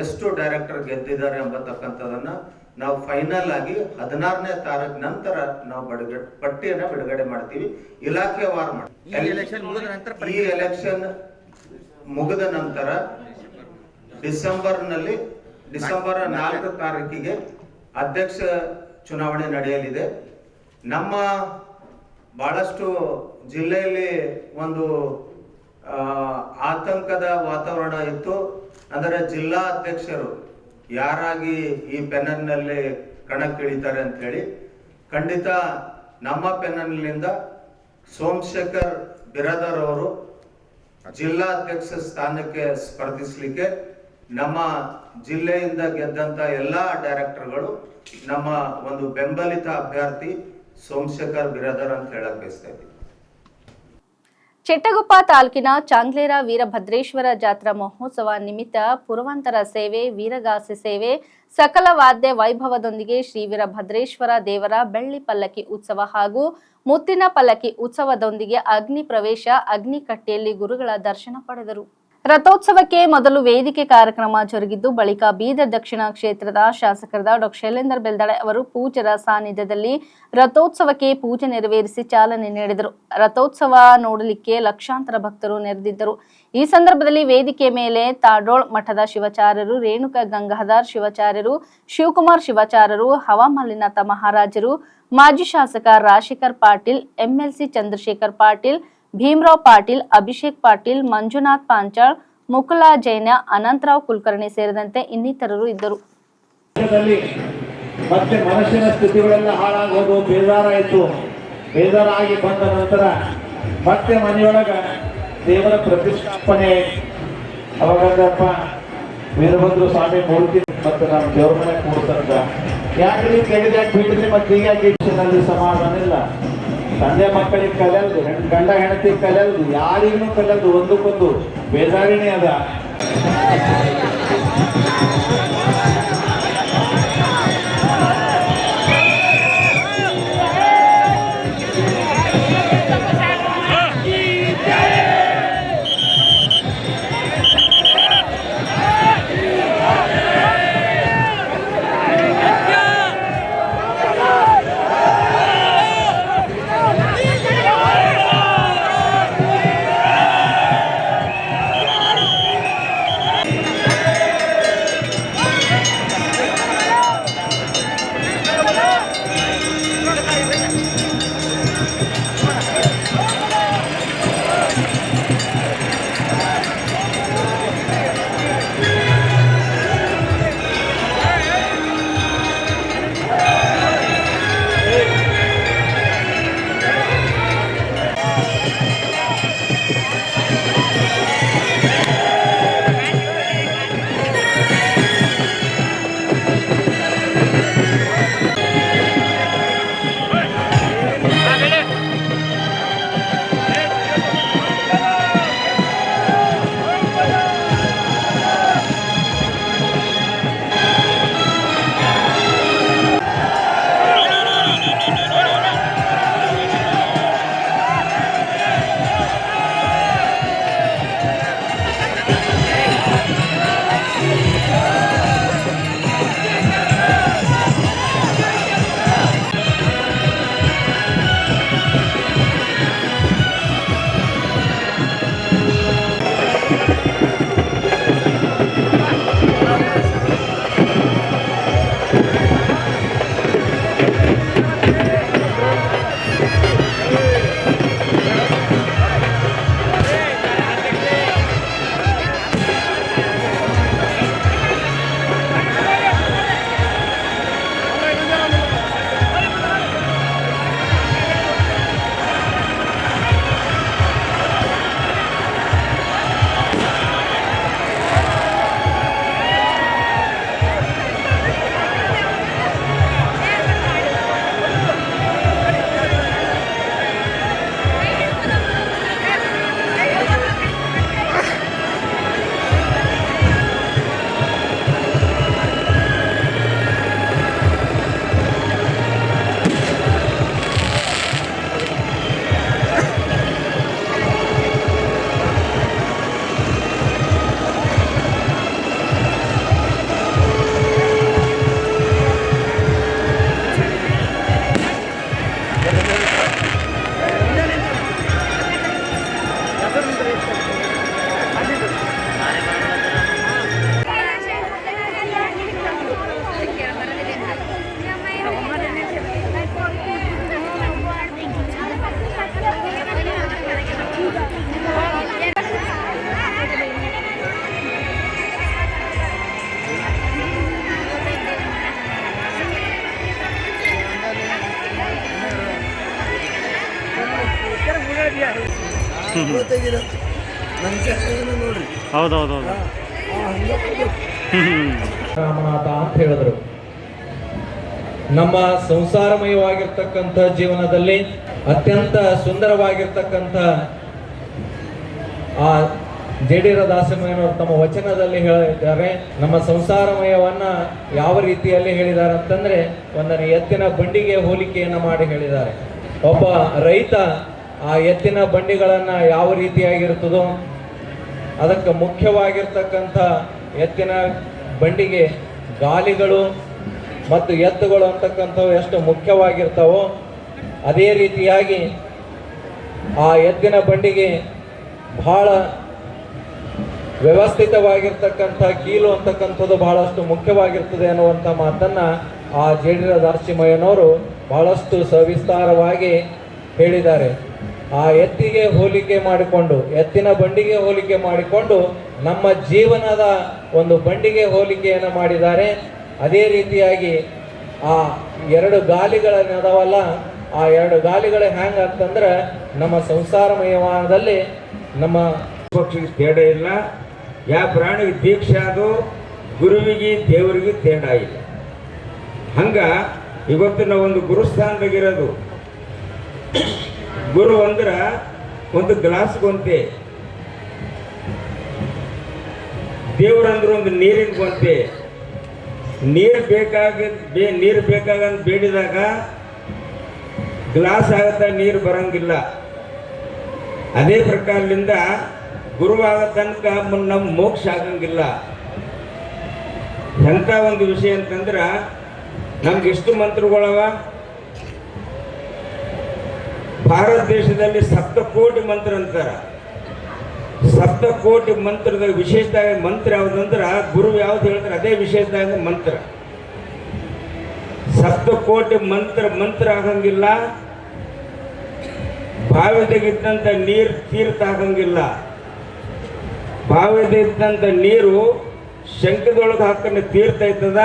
[SPEAKER 9] ಎಷ್ಟು ಡೈರೆಕ್ಟರ್ ಗೆದ್ದಿದ್ದಾರೆ ಎಂಬತಕ್ಕಂಥದನ್ನ ನಾವು ಫೈನಲ್ ಆಗಿ 16ನೇ ತಾರೀಕು ನಂತರ ನಾವು ಪಟ್ಟಿಯನ್ನು ಬಿಡುಗಡೆ ಮಾಡ್ತೀವಿ, ಇಲಾಖೆವಾರು ಮಾಡ್ತೀವಿ. ಈ ಎಲೆಕ್ಷನ್ ಮುಗಿದ ನಂತರ ಡಿಸೆಂಬರ್ 4 ತಾರೀಕಿಗೆ ಅಧ್ಯಕ್ಷ ಚುನಾವಣೆ ನಡೆಯಲಿದೆ. ನಮ್ಮ ಬಹಳಷ್ಟು ಜಿಲ್ಲೆಯಲ್ಲಿ ಒಂದು ಆತಂಕದ ವಾತಾವರಣ ಇತ್ತು. ಅಂದರೆ ಜಿಲ್ಲಾ ಅಧ್ಯಕ್ಷರು ಯಾರಾಗಿ ಈ ಪೆನ್ನಲ್ನಲ್ಲಿ ಕಣಕ್ಕಿಳಿತಾರೆ ಅಂತ ಹೇಳಿ, ಖಂಡಿತ ನಮ್ಮ ಪೆನ್ನಲ್ನಿಂದ ಸೋಮಶೇಖರ್ ಬಿರಾದರ್ ಅವರು ಜಿಲ್ಲಾ ಅಧ್ಯಕ್ಷ ಸ್ಥಾನಕ್ಕೆ ಸ್ಪರ್ಧಿಸಲಿಕ್ಕೆ ನಮ್ಮ ಜಿಲ್ಲೆಯಿಂದ ಗೆದ್ದಂತ ಎಲ್ಲಾ ಡೈರೆಕ್ಟರ್ಗಳು ನಮ್ಮ ಒಂದು ಬೆಂಬಲಿತ ಅಭ್ಯರ್ಥಿ ಸೋಮಶೇಖರ್ ಬಿರಾದರ್ ಅಂತ ಹೇಳಕ್ ಬಯಸ್ತಾ ಇದ್ದೀವಿ.
[SPEAKER 1] ಚಿಟ್ಟಗುಪ್ಪ ತಾಲೂಕಿನ ಚಾಂಗ್ಲೇರ ವೀರಭದ್ರೇಶ್ವರ ಜಾತ್ರಾ ಮಹೋತ್ಸವ ನಿಮಿತ್ತ ಪುರವಂತರ ಸೇವೆ, ವೀರಗಾಸೆ ಸೇವೆ, ಸಕಲ ವಾದ್ಯ ವೈಭವದೊಂದಿಗೆ ಶ್ರೀ ವೀರಭದ್ರೇಶ್ವರ ದೇವರ ಬೆಳ್ಳಿ ಪಲ್ಲಕ್ಕಿ ಉತ್ಸವ ಹಾಗೂ ಮುತ್ತಿನ ಪಲ್ಲಕ್ಕಿ ಉತ್ಸವದೊಂದಿಗೆ ಅಗ್ನಿ ಪ್ರವೇಶ, ಅಗ್ನಿಕಟ್ಟೆಯಲ್ಲಿ ಗುರುಗಳ ದರ್ಶನ ಪಡೆದರು. ರಥೋತ್ಸವಕ್ಕೆ ಮೊದಲು ವೇದಿಕೆ ಕಾರ್ಯಕ್ರಮ ಜರುಗಿದ್ದು, ಬಳಿಕ ಬೀದರ್ ದಕ್ಷಿಣ ಕ್ಷೇತ್ರದ ಶಾಸಕರಾದ ಡಾ ಶೈಲೇಂದರ್ ಬೆಲ್ದಾಳೆ ಅವರು ಪೂಜ್ಯರ ಸಾನ್ನಿಧ್ಯದಲ್ಲಿ ರಥೋತ್ಸವಕ್ಕೆ ಪೂಜೆ ನೆರವೇರಿಸಿ ಚಾಲನೆ ನೀಡಿದರು. ರಥೋತ್ಸವ ನೋಡಲಿಕ್ಕೆ ಲಕ್ಷಾಂತರ ಭಕ್ತರು ನೆರೆದಿದ್ದರು. ಈ ಸಂದರ್ಭದಲ್ಲಿ ವೇದಿಕೆ ಮೇಲೆ ತಾಡೋಳ್ ಮಠದ ಶಿವಾಚಾರ್ಯರು, ರೇಣುಕಾ ಗಂಗಾಧರ್ ಶಿವಾಚಾರ್ಯರು, ಶಿವಕುಮಾರ್ ಶಿವಾಚಾರ್ಯರು, ಹವಾಮಲ್ಲಿನಾಥ ಮಹಾರಾಜರು, ಮಾಜಿ ಶಾಸಕ ರಾಜಶೇಖರ್ ಪಾಟೀಲ್, ಎಂಎಲ್ಸಿ ಚಂದ್ರಶೇಖರ್ ಪಾಟೀಲ್, ಭೀಮರಾವ್ ಪಾಟೀಲ್, ಅಭಿಷೇಕ್ ಪಾಟೀಲ್, ಮಂಜುನಾಥ್ ಪಾಂಚಾಳ್, ಮುಕುಲಾ ಜೈನ, ಅನಂತರಾವ್ ಕುಲಕರ್ಣಿ ಸೇರಿದಂತೆ ಇನ್ನಿತರರು ಇದ್ದರು.
[SPEAKER 10] ಮತ್ತೆ ಮನಸ್ಸಿನ ಸ್ಥಿತಿಗಳೆಲ್ಲ ಹಾಳಾಗೋದು, ಬೇಜಾರಾಯಿತು. ಬೇಜಾರಾಗಿ ಬಂದ ನಂತರ ಮತ್ತೆ ಮನೆಯೊಳಗ ದೇವರ ಪ್ರತಿಷ್ಠಾಪನೆ ಅವಾಗಪ್ಪ ವೀರಭದ್ರ ಸ್ವಾಮಿ ಮೂರ್ತಿ ಮತ್ತೆ ನಾವು ದೇವ್ರ ಮನೆ ಕೂಡ್ತಂತ ಯಾಕ್ರಿ ತೆಗೆದ್ಯಾಕೆ ಬಿಟ್ಟಿದ್ರಿ, ಮತ್ತೆ ಈಗ ಸಮಾಧಾನ ಇಲ್ಲ. ತಂದೆ ಮಕ್ಕಳಿಗೆ ಕಲಿಯಲ್ದು, ಗಂಡ ಹೆಂಡತಿ ಕಲಿಯಲ್ದು, ಯಾರಿಗೂ ಕಲಿಯಲ್ದು, ಒಂದಕ್ಕೊಂದು ಬೇಜಾರಿನೇ ಅದ.
[SPEAKER 6] ಹೌದೌದೌದು.
[SPEAKER 10] ರಾಮನಾಥ ಅಂತ ಹೇಳಿದ್ರು. ನಮ್ಮ ಸಂಸಾರಮಯವಾಗಿರ್ತಕ್ಕಂಥ ಜೀವನದಲ್ಲಿ ಅತ್ಯಂತ ಸುಂದರವಾಗಿರ್ತಕ್ಕಂಥ ಆ ಜೇಡೀರ ದಾಸಮಯ್ಯನವರು ತಮ್ಮ ವಚನದಲ್ಲಿ ಹೇಳಿದ್ದಾರೆ. ನಮ್ಮ ಸಂಸಾರಮಯವನ್ನ ಯಾವ ರೀತಿಯಲ್ಲಿ ಹೇಳಿದ್ದಾರೆ ಅಂತಂದ್ರೆ, ಒಂದನೇ ಎತ್ತಿನ ಬಂಡಿಗೆ ಹೋಲಿಕೆಯನ್ನು ಮಾಡಿ ಹೇಳಿದ್ದಾರೆ. ಒಬ್ಬ ರೈತ ಆ ಎತ್ತಿನ ಬಂಡಿಗಳನ್ನ ಯಾವ ರೀತಿಯಾಗಿರ್ತದೋ ಅದಕ್ಕೆ ಮುಖ್ಯವಾಗಿರ್ತಕ್ಕಂಥ ಎತ್ತಿನ ಬಂಡಿಗೆ ಗಾಲಿಗಳು ಮತ್ತು ಎತ್ತುಗಳು ಅಂತಕ್ಕಂಥವು ಎಷ್ಟು ಮುಖ್ಯವಾಗಿರ್ತಾವೋ ಅದೇ ರೀತಿಯಾಗಿ ಆ ಎತ್ತಿನ ಬಂಡಿಗೆ ಬಹಳ ವ್ಯವಸ್ಥಿತವಾಗಿರ್ತಕ್ಕಂಥ ಕೀಲು ಅಂತಕ್ಕಂಥದ್ದು ಬಹಳಷ್ಟು ಮುಖ್ಯವಾಗಿರ್ತದೆ ಅನ್ನುವಂಥ ಮಾತನ್ನು ಆ ಜೇಡೀರ ದಾಸಮಯ್ಯನವರು ಬಹಳಷ್ಟು ಸವಿಸ್ತಾರವಾಗಿ ಹೇಳಿದ್ದಾರೆ. ಆ ಎತ್ತಿಗೆ ಹೋಲಿಕೆ ಮಾಡಿಕೊಂಡು, ಎತ್ತಿನ ಬಂಡಿಗೆ ಹೋಲಿಕೆ ಮಾಡಿಕೊಂಡು ನಮ್ಮ ಜೀವನದ ಒಂದು ಬಂಡಿಗೆ ಹೋಲಿಕೆಯನ್ನು ಮಾಡಿದ್ದಾರೆ. ಅದೇ ರೀತಿಯಾಗಿ ಆ ಎರಡು ಗಾಲಿಗಳನ್ನದವಲ್ಲ, ಆ ಎರಡು ಗಾಲಿಗಳು ಹೆಂಗಂತಂದ್ರೆ ನಮ್ಮ ಸಂಸಾರಮಯವಾನದಲ್ಲಿ ನಮ್ಮ
[SPEAKER 11] ಪಕ್ಷಿಗೆ ತೇಡ ಇಲ್ಲ, ಯಾವ ಪ್ರಾಣಿಗೆ ದೀಕ್ಷೆ ಅದು ಗುರುವಿಗೆ ದೇವರಿಗೆ ತೇಡ ಇಲ್ಲ. ಹಂಗ ಇವತ್ತು ನಾವು ಒಂದು ಗುರುಸ್ಥಾನದಾಗಿರೋದು. ಗುರು ಅಂದ್ರೆ ಒಂದು ಗ್ಲಾಸ್ ಗೊಂತೆ, ದೇವರಂದ್ರೆ ಒಂದು ನೀರಿನ ಗೊಂತೆ. ನೀರು ಬೇಕಾಗಂತ ಬೇಡಿದಾಗ ಗ್ಲಾಸ್ ಆಗತ್ತ, ನೀರು ಬರಂಗಿಲ್ಲ. ಅದೇ ಪ್ರಕಾರದಿಂದ ಗುರುವಾದ ತನಕ ನಮ್ಮ ಮೋಕ್ಷ ಆಗಂಗಿಲ್ಲ. ಎಂಥ ಒಂದು ವಿಷಯ ಅಂತಂದ್ರೆ, ನಮ್ಗೆ ಎಷ್ಟು ಮಂತ್ರಗಳವ? ಭಾರತ ದೇಶದಲ್ಲಿ 7 ಕೋಟಿ ಮಂತ್ರ ಅಂತಾರೆ. 7 ಕೋಟಿ ಮಂತ್ರದ ವಿಶೇಷವಾಗಿ ಮಂತ್ರ ಯಾವುದಂದ್ರೆ, ಗುರು ಯಾವ್ದು ಹೇಳ್ತಾರೆ ಅದೇ ವಿಶೇಷವಾಗಿ ಮಂತ್ರ. 7 ಕೋಟಿ ಮಂತ್ರ ಆಗಂಗಿಲ್ಲ. ಬಾವಿದಾಗಿದ್ದಂಥ ನೀರು ತೀರ್ಥ ಆಗಂಗಿಲ್ಲ. ಬಾವಿದಾಗಿದ್ದಂಥ ನೀರು ಶಂಕದೊಳಗೆ ಹಾಕೊಂಡು ತೀರ್ಥ ಇರ್ತದ.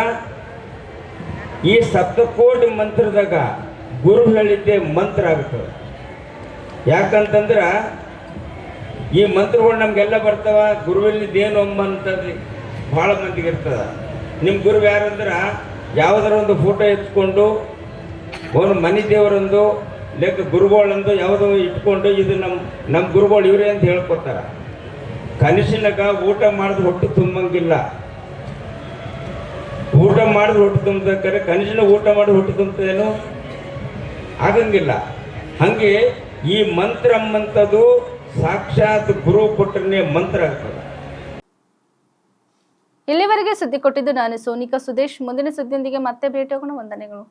[SPEAKER 11] ಈ 7 ಕೋಟಿ ಮಂತ್ರದಾಗ ಗುರು ಹೇಳಿದ್ದೆ ಮಂತ್ರ ಆಗ್ತದೆ. ಯಾಕಂತಂದ್ರೆ ಈ ಮಂತ್ರಗಳು ನಮಗೆಲ್ಲ ಬರ್ತಾವ. ಗುರುವಿನದೇನು ಅಂತಂದು ಭಾಳ ಮಂದಿಗೆ ಇರ್ತದ. ನಿಮ್ಮ ಗುರು ಯಾರಂದ್ರೆ ಯಾವುದರ ಒಂದು ಫೋಟೋ ಎತ್ಕೊಂಡು ಒಂದು ಮನೆ ದೇವರೊಂದು ಲೆಕ್ಕ ಗುರುಗಳಂದು ಯಾವುದೋ ಇಟ್ಕೊಂಡು ಇದು ನಮ್ಮ ಗುರುಗಳು ಇವರೇ ಅಂತ ಹೇಳ್ಕೊತಾರ. ಕನಸಿನಾಗ ಊಟ ಮಾಡಿದ್ರೆ ಹೊಟ್ಟೆ ತುಂಬಂಗಿಲ್ಲ. ಊಟ ಮಾಡಿದ್ರೆ ಹೊಟ್ಟೆ ತುಂಬಬೇಕಾದ್ರೆ ಕನಸಿನ ಊಟ ಮಾಡಿ ಹೊಟ್ಟೆ ತುಂಬತೇನು ಆಗಂಗಿಲ್ಲ. ಹಾಗೆ ಈ ಮಂತ್ರ ಅಂಬಂಥದ್ದು ಸಾಕ್ಷಾತ್ ಗುರು ಕೊಟ್ಟರೆ ಮಂತ್ರ ಆಗ್ತದೆ.
[SPEAKER 1] ಇಲ್ಲಿವರೆಗೆ ಸುದ್ದಿ ಕೊಟ್ಟಿದ್ದು ನಾನು ಸೋನಿಕಾ ಸುದೇಶ್. ಮುಂದಿನ ಸುದ್ದಿಯೊಂದಿಗೆ ಮತ್ತೆ ಭೇಟಿಯಾಗೋಣ. ವಂದನೆಗಳು.